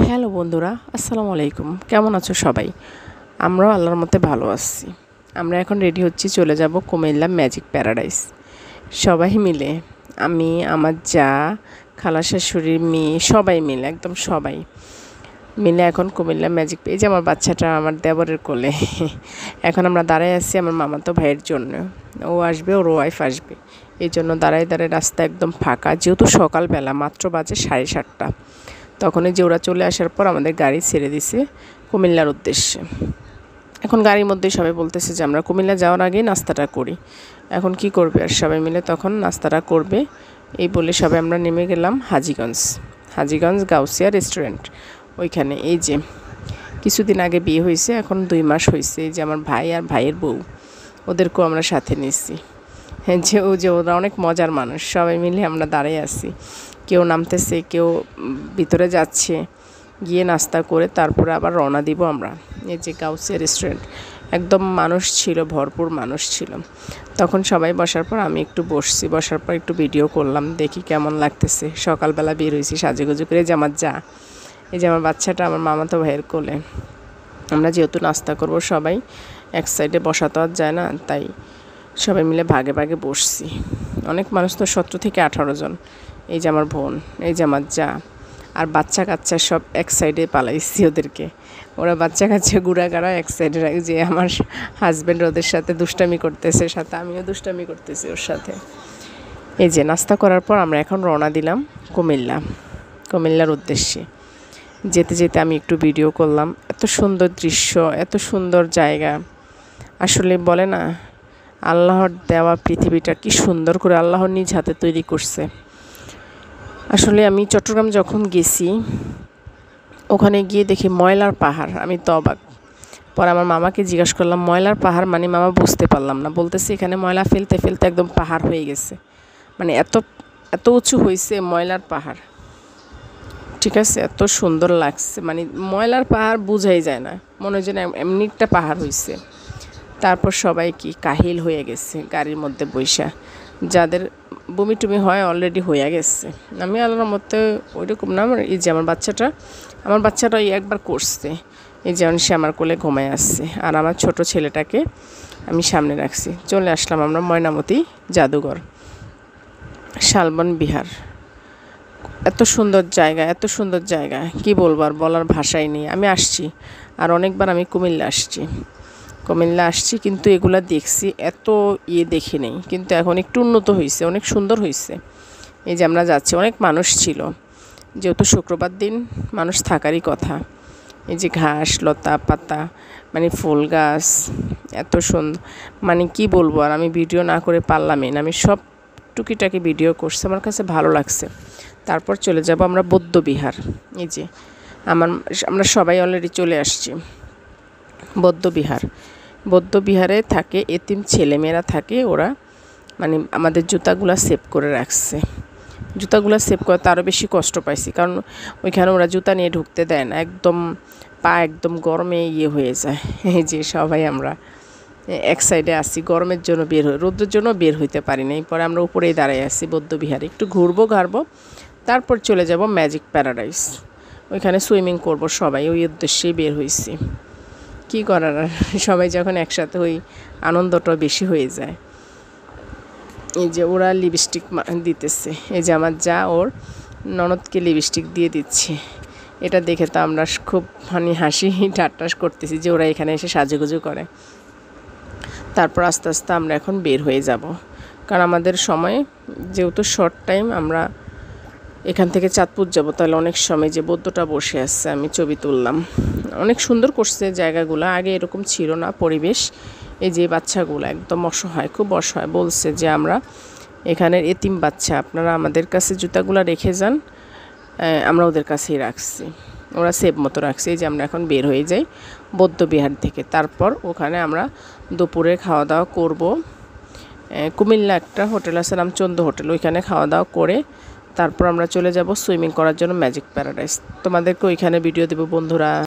Hello বন্ধুরা, আসসালামু আলাইকুম। কেমন আছো সবাই? আমরাও আল্লাহর মতে ভালো আছি। আমরা এখন রেডি হচ্ছি, চলে যাব কুমিল্লা ম্যাজিক প্যারাডাইস। সবাই মিলে, আমি, আমার যা, খালা শাশুড়ি, মেয়ে, সবাই মিলে, একদম সবাই মিলে এখন কুমিল্লা ম্যাজিক। এই যে আমার বাচ্চাটা আমার দেবরের কোলে। এখন আমরা দাঁড়ায় আছি আমার মামাতো ভাইয়ের জন্য। ও আসবে, ওর ওয়াইফ আসবে, এই জন্য দাঁড়ায় দাঁড়ায় রাস্তা একদম ফাঁকা, যেহেতু সকালবেলা, মাত্র বাজে 7:30। তখনই যে ওরা চলে আসার পর আমাদের গাড়ি ছেড়ে দিছে কুমিল্লার উদ্দেশ্যে। এখন গাড়ির মধ্যে সবাই বলতেছে যে আমরা কুমিল্লা যাওয়ার আগেই নাস্তাটা করি। এখন কি করবে, আর সবাই মিলে তখন নাস্তাটা করবে। এই বলে সবাই আমরা নেমে গেলাম হাজীগঞ্জ গাউসিয়া রেস্টুরেন্ট ওইখানে। এই যে কিছুদিন আগে বিয়ে হয়েছে, এখন 2 মাস হয়েছে। এই যে আমার ভাই আর ভাইয়ের বউ, ওদেরকেও আমরা সাথে নিয়েছি। হ্যাঁ, যে ওরা অনেক মজার মানুষ। সবাই মিলে আমরা দাঁড়িয়ে আছি, কেউ নামতেছে, কেউ ভিতরে যাচ্ছে, গিয়ে নাস্তা করে তারপরে আবার রওনা দিব আমরা। এই যে গাউসিয়া রেস্টুরেন্ট, একদম মানুষ ছিল, ভরপুর মানুষ ছিল। তখন সবাই বসার পর আমি একটু বসছি, বসার পর একটু ভিডিও করলাম, দেখি কেমন লাগতেছে। সকালবেলা বের হয়েছি সাজুগুজু করে। যে আমার যা, এই যে আমার বাচ্চাটা আমার মামাতো ভাইয়ের কোলে। আমরা যেহেতু নাস্তা করব, সবাই এক সাইডে বসা তো আর যায় না, তাই সবাই মিলে ভাগে ভাগে বসছি। অনেক মানুষ তো 17 থেকে 18 জন। এই যে আমার বোন, এই যে আমার যা, আর বাচ্চা কাচ্চা সব এক সাইডে পালাইছি ওদেরকে। ওরা বাচ্চা কাচ্চা গুড়াগাড়া এক সাইডে রাখে। যে আমার হাজব্যান্ড ওদের সাথে দুষ্টামি করতেছে, সাথে আমিও দুষ্টামি করতেছি ওর সাথে। এই যে নাস্তা করার পর আমরা এখন রওনা দিলাম কুমিল্লার উদ্দেশ্যে। যেতে যেতে আমি একটু ভিডিও করলাম। এত সুন্দর দৃশ্য, এত সুন্দর জায়গা। আসলে বলে না, আল্লাহর দেওয়া পৃথিবীটা কি সুন্দর করে আল্লাহর নিজ হাতে তৈরি করছে। আসলে আমি চট্টগ্রাম যখন গেছি, ওখানে গিয়ে দেখি ময়লার পাহাড়। আমি তো অবাক। পরে আমার মামাকে জিজ্ঞাসা করলাম, ময়লার পাহাড় মানে? মামা বুঝতে পারলাম না। বলতেছে এখানে ময়লা ফেলতে ফেলতে একদম পাহাড় হয়ে গেছে। মানে এত এত উঁচু হয়েছে ময়লার পাহাড়। ঠিক আছে, এত সুন্দর লাগছে। মানে ময়লার পাহাড় বোঝাই যায় না, মনে হয় যেন এমনি একটা পাহাড় হয়েছে। তারপর সবাই কি কাহিল হয়ে গেছে গাড়ির মধ্যে বৈশা। যাদের বমি টুমি হয় অলরেডি হয়ে গেছে। আমি আল্লাহর মধ্যে ওইরকম না। এই যে আমার বাচ্চাটা একবার করছে। এই যেমন সে আমার কোলে ঘুমায় আসছে, আর আমার ছোট ছেলেটাকে আমি সামনে রাখছি। চলে আসলাম আমরা ময়নামতি জাদুঘর, শালবন বিহার। এত সুন্দর জায়গা, এত সুন্দর জায়গা, কি বলবো, আর বলার ভাষাই নেই। আমি আসছি, আর অনেকবার আমি কুমিল্লা আসছি, কিন্তু এগুলা দেখছি, এত দেখি নেই। কিন্তু এখন একটু উন্নত হয়েছে, অনেক সুন্দর হয়েছে। এই যে আমরা যাচ্ছি, অনেক মানুষ ছিল, যেহেতু শুক্রবার দিন মানুষ থাকারই কথা। এই যে ঘাস লতা পাতা, মানে ফুল গাছ, এত সুন্দর, মানে কি বলবো। আর আমি ভিডিও না করে পারলামই না। আমি সব টুকিটাকি ভিডিও করছি, আমার কাছে ভালো লাগছে। তারপর চলে যাব আমরা বৌদ্ধবিহার। এই যে আমরা সবাই অলরেডি চলে আসছি বৌদ্ধবিহারে থাকে এতিম ছেলেমেয়েরা থাকে। ওরা মানে আমাদের জুতাগুলা সেভ করে রাখছে। জুতাগুলা সেভ করতে আরও বেশি কষ্ট পাইছি, কারণ ওইখানে ওরা জুতা নিয়ে ঢুকতে দেয় না। একদম পা একদম গরমে হয়ে যায়। এই যে সবাই আমরা এক সাইডে আসি, গরমের জন্য বের হই, রোদ্রের জন্য বের হইতে পারি না। এরপরে আমরা উপরেই দাঁড়াই আছি বৌদ্ধবিহারে, একটু ঘাড়বো। তারপর চলে যাব ম্যাজিক প্যারাডাইস, ওইখানে সুইমিং করব সবাই। ওই উদ্দেশ্যেই বের হয়েছি। কি করার, সবাই যখন একসাথে হই আনন্দটা বেশি হয়ে যায়। এই যে ওরা লিপস্টিক দিতেছে, এই যে আমার যা ওর ননদকে লিপস্টিক দিয়ে দিচ্ছে। এটা দেখে তো আমরা খুব হাসি ঠাট্টা করতেছি যে ওরা এখানে এসে সাজুগুজু করে। তারপর আস্তে আস্তে আমরা এখন বের হয়ে যাব, কারণ আমাদের সময় যেহেতু শর্ট টাইম। আমরা এখান থেকে চাঁদপুর যাব, তাহলে অনেক সময়। যে বৌদ্ধটা বসে আছে, আমি ছবি তুললাম। অনেক সুন্দর করছে জায়গাগুলো, আগে এরকম ছিল না পরিবেশ। এই যে বাচ্চাগুলো একদম অসহায়, খুব অসহায়। বলছে যে আমরা এখানের এতিম বাচ্চা, আপনারা আমাদের কাছে জুতাগুলো রেখে যান। আমরা ওদের কাছেই রাখছি, ওরা সেভ মতো রাখছে। এই যে আমরা এখন বের হয়ে যাই বৌদ্ধবিহার থেকে। তারপর ওখানে আমরা দুপুরে খাওয়া দাওয়া করব। কুমিল্লা একটা হোটেল আছে রামচন্দ্র হোটেল, ওইখানে খাওয়া দাওয়া করে তারপর আমরা চলে যাব সুইমিং করার জন্য ম্যাজিক প্যারাডাইস। তোমাদেরকে ওইখানে ভিডিও দেবো বন্ধুরা।